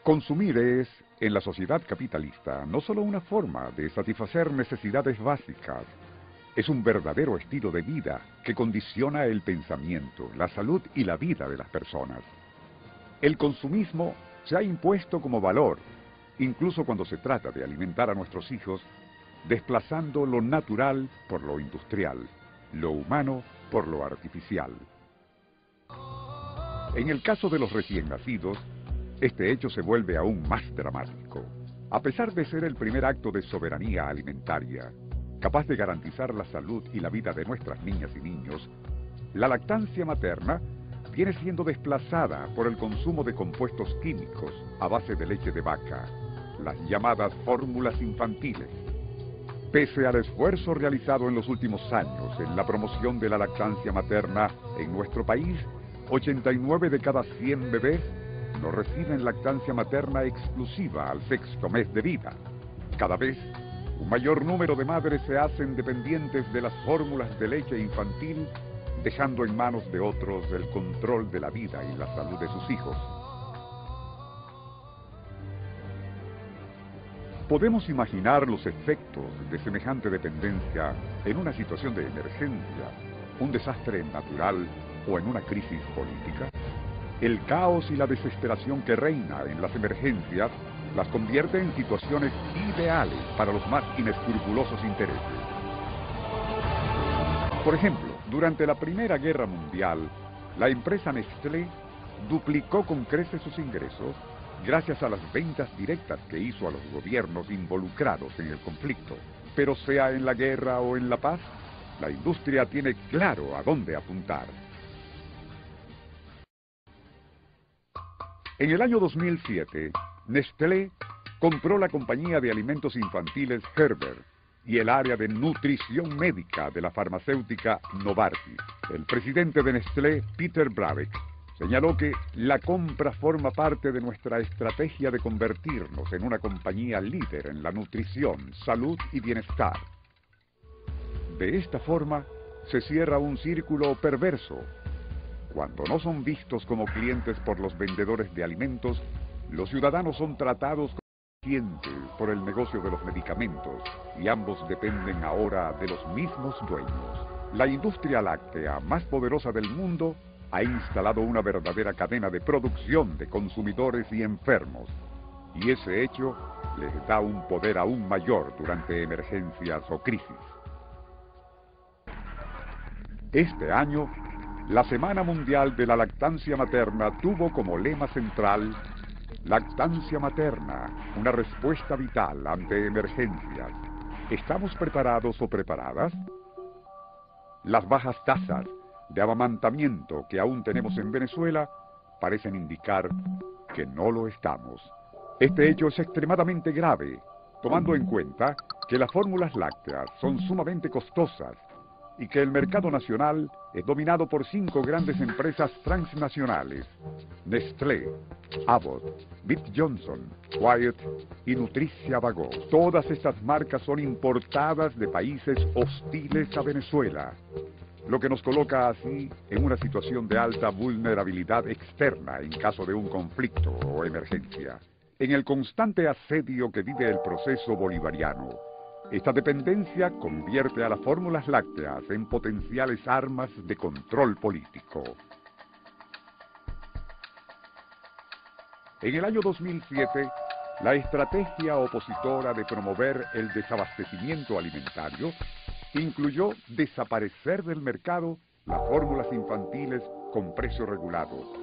Consumir es, en la sociedad capitalista, no solo una forma de satisfacer necesidades básicas, es un verdadero estilo de vida que condiciona el pensamiento, la salud y la vida de las personas. El consumismo se ha impuesto como valor, incluso cuando se trata de alimentar a nuestros hijos, desplazando lo natural por lo industrial, lo humano por lo artificial. En el caso de los recién nacidos, este hecho se vuelve aún más dramático. A pesar de ser el primer acto de soberanía alimentaria, capaz de garantizar la salud y la vida de nuestras niñas y niños, la lactancia materna viene siendo desplazada por el consumo de compuestos químicos a base de leche de vaca, las llamadas fórmulas infantiles. Pese al esfuerzo realizado en los últimos años en la promoción de la lactancia materna en nuestro país, 89 de cada 100 bebés no reciben lactancia materna exclusiva al sexto mes de vida. Cada vez, un mayor número de madres se hacen dependientes de las fórmulas de leche infantil, dejando en manos de otros el control de la vida y la salud de sus hijos. Podemos imaginar los efectos de semejante dependencia en una situación de emergencia, un desastre natural o en una crisis política. El caos y la desesperación que reina en las emergencias las convierte en situaciones ideales para los más inescrupulosos intereses. Por ejemplo, durante la Primera Guerra Mundial, la empresa Nestlé duplicó con creces sus ingresos gracias a las ventas directas que hizo a los gobiernos involucrados en el conflicto. Pero sea en la guerra o en la paz, la industria tiene claro a dónde apuntar. En el año 2007, Nestlé compró la compañía de alimentos infantiles Gerber y el área de nutrición médica de la farmacéutica Novartis. El presidente de Nestlé, Peter Brabeck, señaló que la compra forma parte de nuestra estrategia de convertirnos en una compañía líder en la nutrición, salud y bienestar. De esta forma, se cierra un círculo perverso. Cuando no son vistos como clientes por los vendedores de alimentos, los ciudadanos son tratados como clientes por el negocio de los medicamentos y ambos dependen ahora de los mismos dueños. La industria láctea más poderosa del mundo ha instalado una verdadera cadena de producción de consumidores y enfermos, y ese hecho les da un poder aún mayor durante emergencias o crisis. Este año, la Semana Mundial de la Lactancia Materna tuvo como lema central Lactancia Materna, una respuesta vital ante emergencias. ¿Estamos preparados o preparadas? Las bajas tasas de amamantamiento que aún tenemos en Venezuela parecen indicar que no lo estamos. Este hecho es extremadamente grave, tomando en cuenta que las fórmulas lácteas son sumamente costosas y que el mercado nacional es dominado por 5 grandes empresas transnacionales: Nestlé, Abbott, Bit Johnson, Wyeth y Nutricia Vago. Todas estas marcas son importadas de países hostiles a Venezuela, lo que nos coloca así en una situación de alta vulnerabilidad externa en caso de un conflicto o emergencia. En el constante asedio que vive el proceso bolivariano, esta dependencia convierte a las fórmulas lácteas en potenciales armas de control político. En el año 2007, la estrategia opositora de promover el desabastecimiento alimentario incluyó desaparecer del mercado las fórmulas infantiles con precio regulado,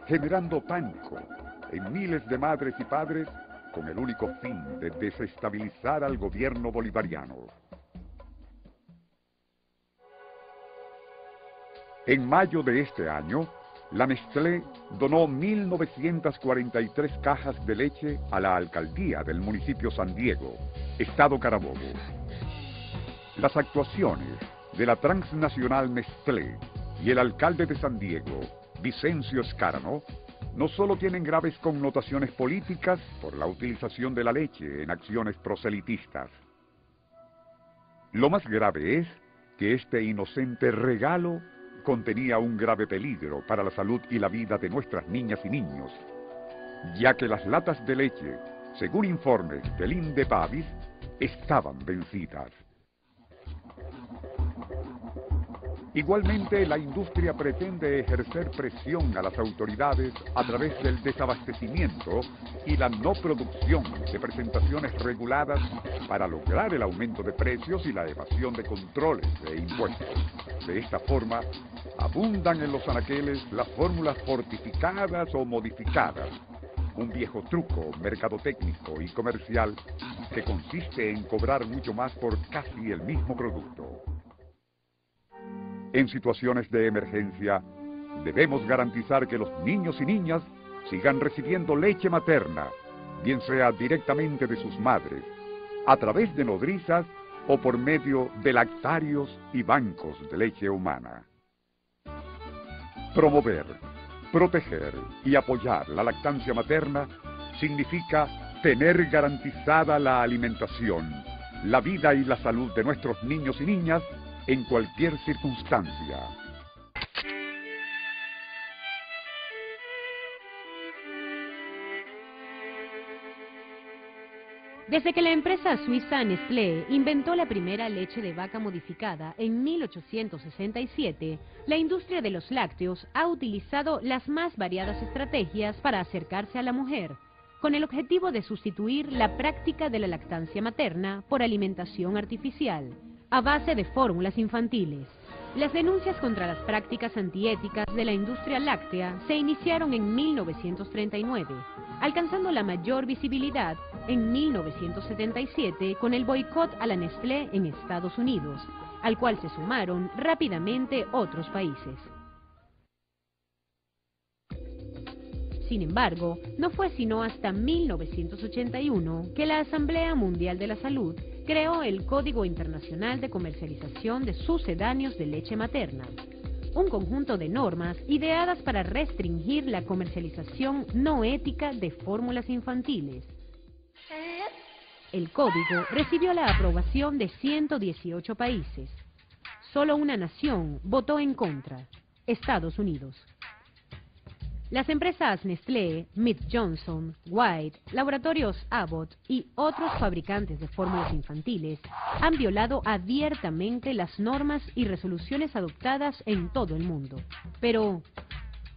generando pánico en miles de madres y padres con el único fin de desestabilizar al gobierno bolivariano. En mayo de este año, la Nestlé donó 1.943 cajas de leche a la alcaldía del municipio San Diego, estado Carabobo. Las actuaciones de la transnacional Nestlé y el alcalde de San Diego, Vicencio Escarano, no solo tienen graves connotaciones políticas por la utilización de la leche en acciones proselitistas. Lo más grave es que este inocente regalo contenía un grave peligro para la salud y la vida de nuestras niñas y niños. ya que las latas de leche, según informes del INDEPAVIS, estaban vencidas. Igualmente, la industria pretende ejercer presión a las autoridades a través del desabastecimiento y la no producción de presentaciones reguladas para lograr el aumento de precios y la evasión de controles e impuestos. De esta forma, abundan en los anaqueles las fórmulas fortificadas o modificadas, un viejo truco mercadotécnico y comercial que consiste en cobrar mucho más por casi el mismo producto. En situaciones de emergencia, debemos garantizar que los niños y niñas sigan recibiendo leche materna, bien sea directamente de sus madres, a través de nodrizas o por medio de lactarios y bancos de leche humana. Promover, proteger y apoyar la lactancia materna significa tener garantizada la alimentación, la vida y la salud de nuestros niños y niñas en cualquier circunstancia. Desde que la empresa suiza Nestlé inventó la primera leche de vaca modificada en 1867, la industria de los lácteos ha utilizado las más variadas estrategias para acercarse a la mujer, con el objetivo de sustituir la práctica de la lactancia materna por alimentación artificial, a base de fórmulas infantiles. Las denuncias contra las prácticas antiéticas de la industria láctea se iniciaron en 1939, alcanzando la mayor visibilidad en 1977 con el boicot a la Nestlé en Estados Unidos, al cual se sumaron rápidamente otros países. Sin embargo, no fue sino hasta 1981 que la Asamblea Mundial de la Salud creó el Código Internacional de Comercialización de Sucedáneos de Leche Materna, un conjunto de normas ideadas para restringir la comercialización no ética de fórmulas infantiles. El código recibió la aprobación de 118 países. Solo una nación votó en contra: Estados Unidos. Las empresas Nestlé, Mead Johnson, White, Laboratorios Abbott y otros fabricantes de fórmulas infantiles han violado abiertamente las normas y resoluciones adoptadas en todo el mundo. Pero,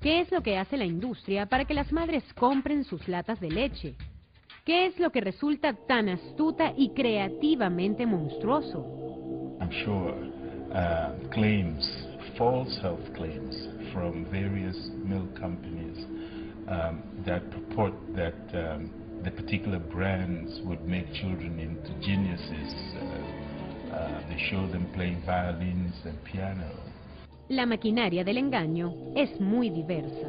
¿qué es lo que hace la industria para que las madres compren sus latas de leche? ¿Qué es lo que resulta tan astuta y creativamente monstruoso? I'm sure false health claims from various milk companies that purport that the particular brands would make children into geniuses. They show them playing violins and piano. La maquinaria del engaño es muy diversa.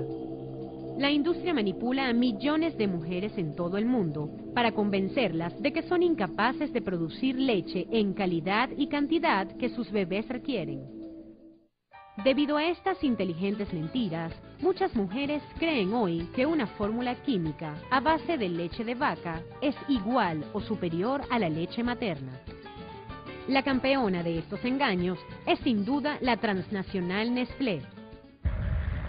La industria manipula a millones de mujeres en todo el mundo para convencerlas de que son incapaces de producir leche en calidad y cantidad que sus bebés requieren. Debido a estas inteligentes mentiras, muchas mujeres creen hoy que una fórmula química a base de leche de vaca es igual o superior a la leche materna. La campeona de estos engaños es sin duda la transnacional Nestlé.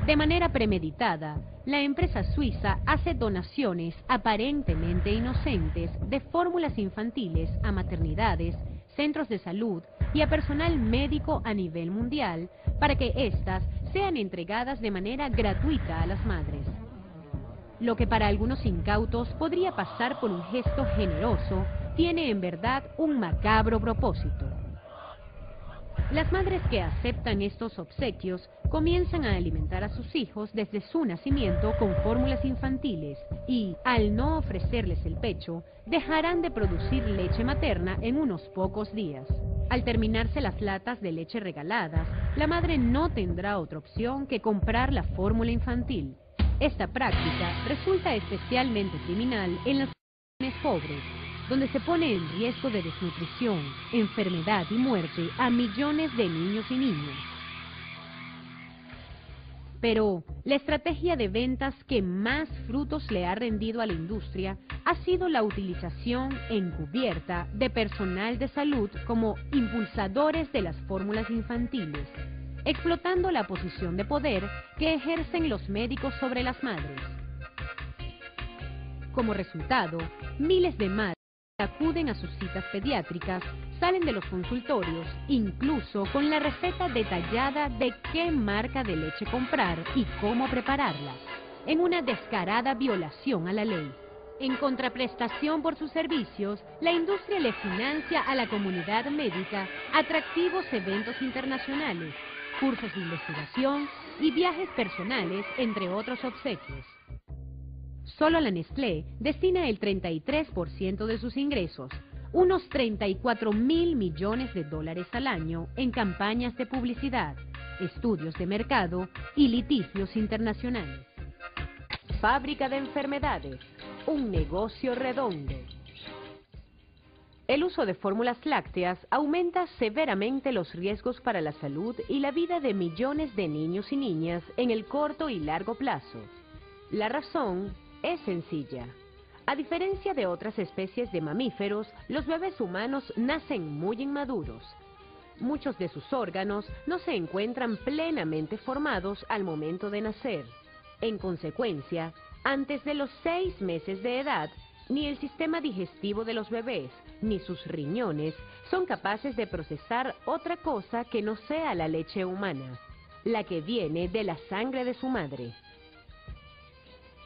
De manera premeditada, la empresa suiza hace donaciones aparentemente inocentes de fórmulas infantiles a maternidades, centros de salud y a personal médico a nivel mundial para que éstas sean entregadas de manera gratuita a las madres. Lo que para algunos incautos podría pasar por un gesto generoso, tiene en verdad un macabro propósito. Las madres que aceptan estos obsequios comienzan a alimentar a sus hijos desde su nacimiento con fórmulas infantiles y, al no ofrecerles el pecho, dejarán de producir leche materna en unos pocos días. Al terminarse las latas de leche regaladas, la madre no tendrá otra opción que comprar la fórmula infantil. Esta práctica resulta especialmente criminal en las regiones pobres, donde se pone en riesgo de desnutrición, enfermedad y muerte a millones de niños y niñas. Pero la estrategia de ventas que más frutos le ha rendido a la industria ha sido la utilización encubierta de personal de salud como impulsadores de las fórmulas infantiles, explotando la posición de poder que ejercen los médicos sobre las madres. Como resultado, miles de madres acuden a sus citas pediátricas, salen de los consultorios, incluso con la receta detallada de qué marca de leche comprar y cómo prepararla, en una descarada violación a la ley. En contraprestación por sus servicios, la industria le financia a la comunidad médica atractivos eventos internacionales, cursos de investigación y viajes personales, entre otros obsequios. Solo la Nestlé destina el 33% de sus ingresos, unos 34.000 millones de dólares al año, en campañas de publicidad, estudios de mercado y litigios internacionales. Fábrica de enfermedades, un negocio redondo. El uso de fórmulas lácteas aumenta severamente los riesgos para la salud y la vida de millones de niños y niñas en el corto y largo plazo. La razón es sencilla. A diferencia de otras especies de mamíferos, los bebés humanos nacen muy inmaduros. Muchos de sus órganos no se encuentran plenamente formados al momento de nacer. En consecuencia, antes de los 6 meses de edad, ni el sistema digestivo de los bebés, ni sus riñones, son capaces de procesar otra cosa que no sea la leche humana, la que viene de la sangre de su madre.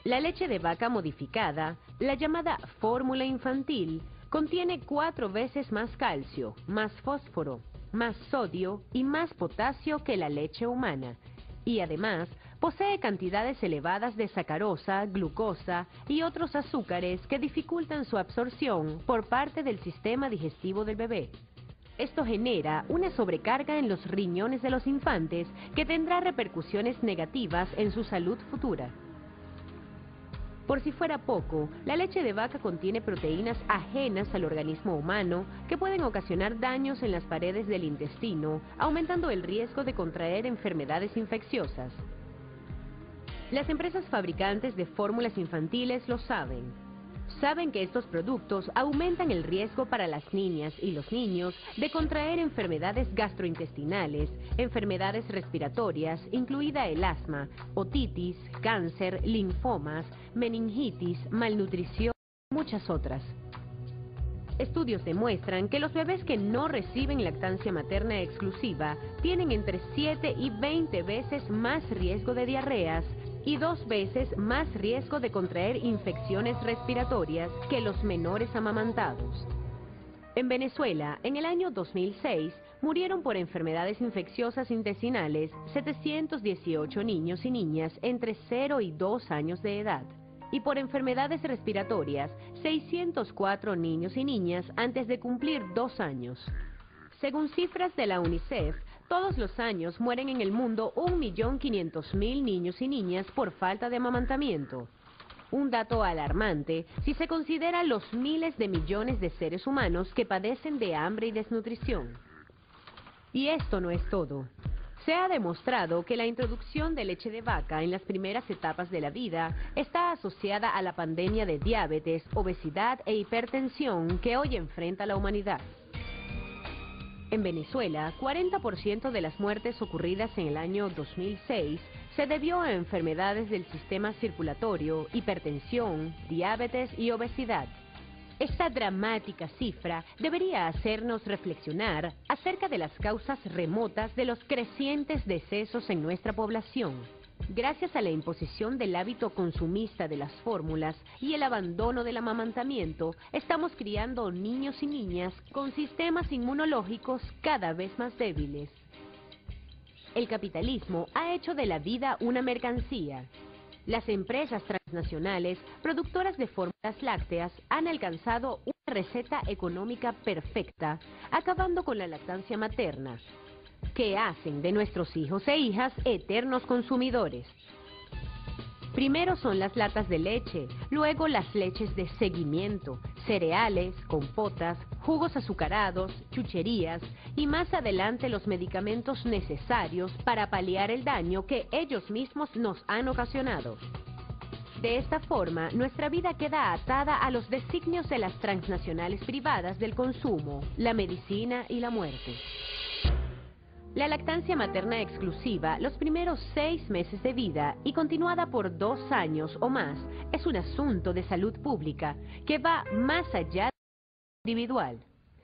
La leche de vaca modificada, la llamada fórmula infantil, contiene 4 veces más calcio, más fósforo, más sodio y más potasio que la leche humana, y además posee cantidades elevadas de sacarosa, glucosa y otros azúcares que dificultan su absorción por parte del sistema digestivo del bebé. Esto genera una sobrecarga en los riñones de los infantes que tendrá repercusiones negativas en su salud futura. Por si fuera poco, la leche de vaca contiene proteínas ajenas al organismo humano que pueden ocasionar daños en las paredes del intestino, aumentando el riesgo de contraer enfermedades infecciosas. Las empresas fabricantes de fórmulas infantiles lo saben. Saben que estos productos aumentan el riesgo para las niñas y los niños de contraer enfermedades gastrointestinales, enfermedades respiratorias, incluida el asma, otitis, cáncer, linfomas, meningitis, malnutrición y muchas otras. Estudios demuestran que los bebés que no reciben lactancia materna exclusiva tienen entre 7 y 20 veces más riesgo de diarreas y 2 veces más riesgo de contraer infecciones respiratorias que los menores amamantados. En Venezuela, en el año 2006, murieron por enfermedades infecciosas intestinales 718 niños y niñas entre 0 y 2 años de edad, y por enfermedades respiratorias 604 niños y niñas antes de cumplir 2 años. Según cifras de la UNICEF, todos los años mueren en el mundo 1.500.000 niños y niñas por falta de amamantamiento. Un dato alarmante si se considera los miles de millones de seres humanos que padecen de hambre y desnutrición. Y esto no es todo. Se ha demostrado que la introducción de leche de vaca en las primeras etapas de la vida está asociada a la pandemia de diabetes, obesidad e hipertensión que hoy enfrenta la humanidad. En Venezuela, 40% de las muertes ocurridas en el año 2006 se debió a enfermedades del sistema circulatorio, hipertensión, diabetes y obesidad. Esta dramática cifra debería hacernos reflexionar acerca de las causas remotas de los crecientes decesos en nuestra población. Gracias a la imposición del hábito consumista de las fórmulas y el abandono del amamantamiento, estamos criando niños y niñas con sistemas inmunológicos cada vez más débiles. El capitalismo ha hecho de la vida una mercancía. Las empresas transnacionales, productoras de fórmulas lácteas, han alcanzado una receta económica perfecta, acabando con la lactancia materna, que hacen de nuestros hijos e hijas eternos consumidores. Primero son las latas de leche, luego las leches de seguimiento, cereales, compotas, jugos azucarados, chucherías y más adelante los medicamentos necesarios para paliar el daño que ellos mismos nos han ocasionado. De esta forma, nuestra vida queda atada a los designios de las transnacionales privadas del consumo, la medicina y la muerte. La lactancia materna exclusiva, los primeros 6 meses de vida y continuada por 2 años o más, es un asunto de salud pública que va más allá de lo individual.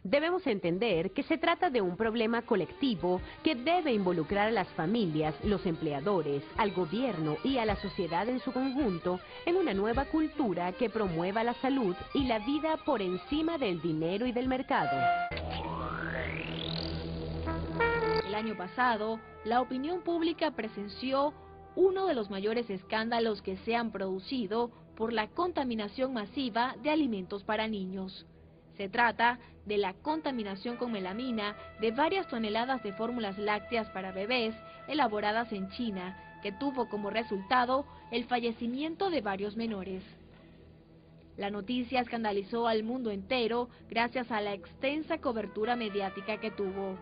Debemos entender que se trata de un problema colectivo que debe involucrar a las familias, los empleadores, al gobierno y a la sociedad en su conjunto en una nueva cultura que promueva la salud y la vida por encima del dinero y del mercado. El año pasado, la opinión pública presenció uno de los mayores escándalos que se han producido por la contaminación masiva de alimentos para niños. Se trata de la contaminación con melamina de varias toneladas de fórmulas lácteas para bebés elaboradas en China, que tuvo como resultado el fallecimiento de varios menores. La noticia escandalizó al mundo entero gracias a la extensa cobertura mediática que tuvo.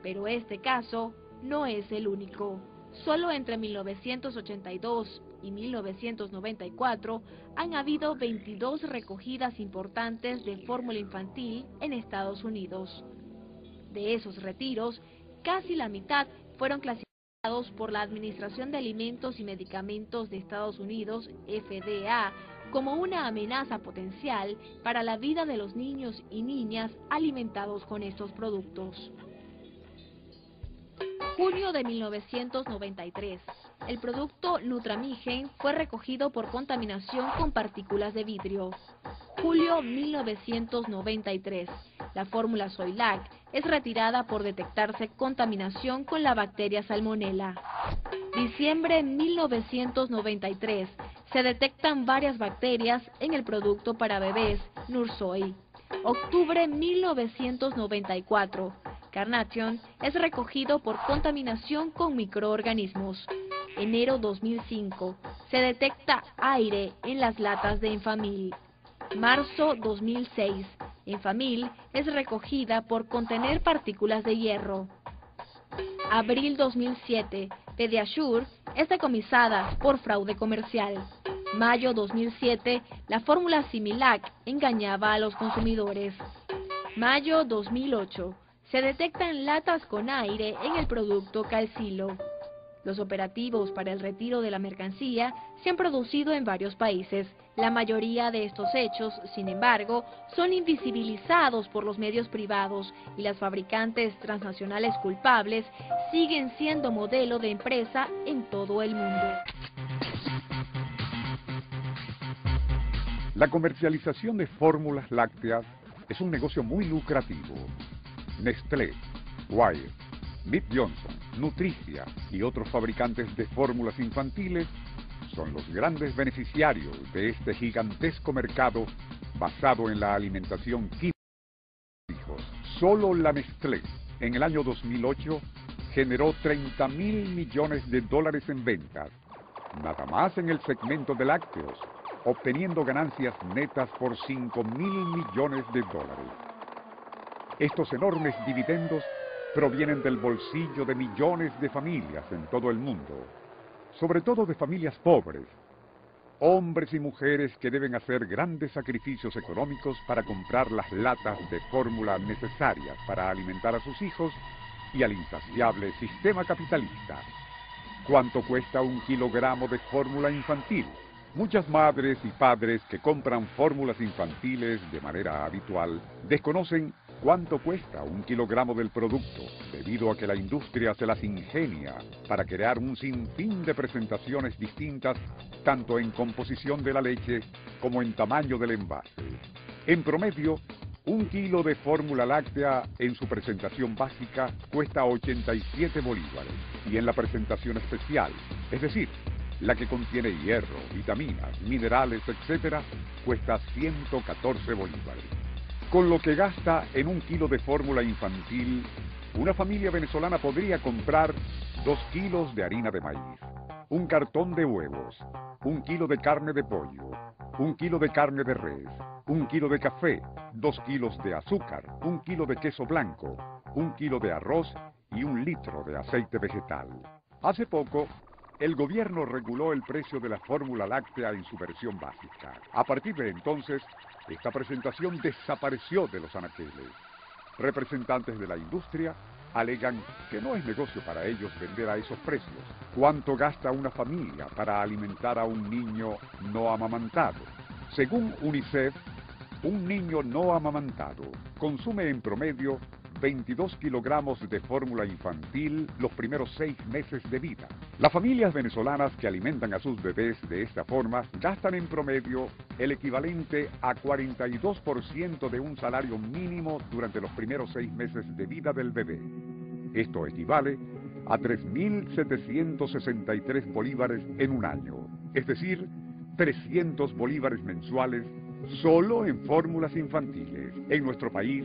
Pero este caso no es el único. Solo entre 1982 y 1994 han habido 22 recogidas importantes de fórmula infantil en Estados Unidos. De esos retiros, casi la mitad fueron clasificados por la Administración de Alimentos y Medicamentos de Estados Unidos, FDA, como una amenaza potencial para la vida de los niños y niñas alimentados con estos productos. Junio de 1993. El producto Nutramigen fue recogido por contaminación con partículas de vidrio. Julio 1993. La fórmula Soylac es retirada por detectarse contaminación con la bacteria Salmonella. Diciembre 1993. Se detectan varias bacterias en el producto para bebés Nursoy. Octubre 1994. Carnation es recogido por contaminación con microorganismos. Enero 2005. Se detecta aire en las latas de Enfamil. Marzo 2006. Enfamil es recogida por contener partículas de hierro. Abril 2007. Pediasure es decomisada por fraude comercial. Mayo 2007. La fórmula Similac engañaba a los consumidores. Mayo 2008. Se detectan latas con aire en el producto Calcilo. Los operativos para el retiro de la mercancía se han producido en varios países. La mayoría de estos hechos, sin embargo, son invisibilizados por los medios privados y las fabricantes transnacionales culpables siguen siendo modelo de empresa en todo el mundo. La comercialización de fórmulas lácteas es un negocio muy lucrativo. Nestlé, Wyeth, Mead Johnson, Nutricia y otros fabricantes de fórmulas infantiles son los grandes beneficiarios de este gigantesco mercado basado en la alimentación química de los hijos. Solo la Nestlé, en el año 2008, generó $30.000 millones en ventas, nada más en el segmento de lácteos, obteniendo ganancias netas por $5.000 millones. Estos enormes dividendos provienen del bolsillo de millones de familias en todo el mundo, sobre todo de familias pobres, hombres y mujeres que deben hacer grandes sacrificios económicos para comprar las latas de fórmula necesarias para alimentar a sus hijos y al insaciable sistema capitalista. ¿Cuánto cuesta 1 kilogramo de fórmula infantil? Muchas madres y padres que compran fórmulas infantiles de manera habitual desconocen cuánto cuesta 1 kilogramo del producto, debido a que la industria se las ingenia para crear un sinfín de presentaciones distintas, tanto en composición de la leche como en tamaño del envase. En promedio, 1 kilo de fórmula láctea en su presentación básica cuesta 87 bolívares y en la presentación especial, es decir, la que contiene hierro, vitaminas, minerales, etc., cuesta 114 bolívares. Con lo que gasta en 1 kilo de fórmula infantil, una familia venezolana podría comprar 2 kilos de harina de maíz, un cartón de huevos, 1 kilo de carne de pollo, 1 kilo de carne de res, 1 kilo de café, 2 kilos de azúcar, 1 kilo de queso blanco, 1 kilo de arroz y 1 litro de aceite vegetal. Hace poco, el gobierno reguló el precio de la fórmula láctea en su versión básica. A partir de entonces, esta presentación desapareció de los anaqueles. Representantes de la industria alegan que no es negocio para ellos vender a esos precios. ¿Cuánto gasta una familia para alimentar a un niño no amamantado? Según UNICEF, un niño no amamantado consume en promedio 22 kilogramos de fórmula infantil los primeros 6 meses de vida. Las familias venezolanas que alimentan a sus bebés de esta forma gastan en promedio el equivalente a 42% de un salario mínimo durante los primeros 6 meses de vida del bebé. Esto equivale a 3.763 bolívares en un año, es decir, 300 bolívares mensuales solo en fórmulas infantiles. En nuestro país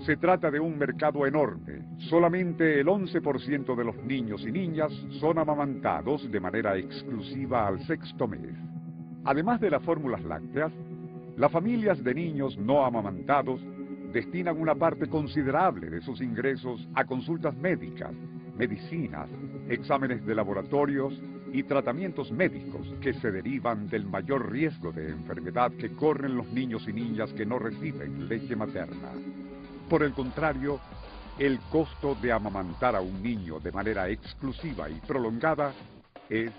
se trata de un mercado enorme. Solamente el 11% de los niños y niñas son amamantados de manera exclusiva al 6º mes. Además de las fórmulas lácteas, las familias de niños no amamantados destinan una parte considerable de sus ingresos a consultas médicas, medicinas, exámenes de laboratorios y tratamientos médicos que se derivan del mayor riesgo de enfermedad que corren los niños y niñas que no reciben leche materna. Por el contrario, el costo de amamantar a un niño de manera exclusiva y prolongada es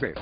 cero.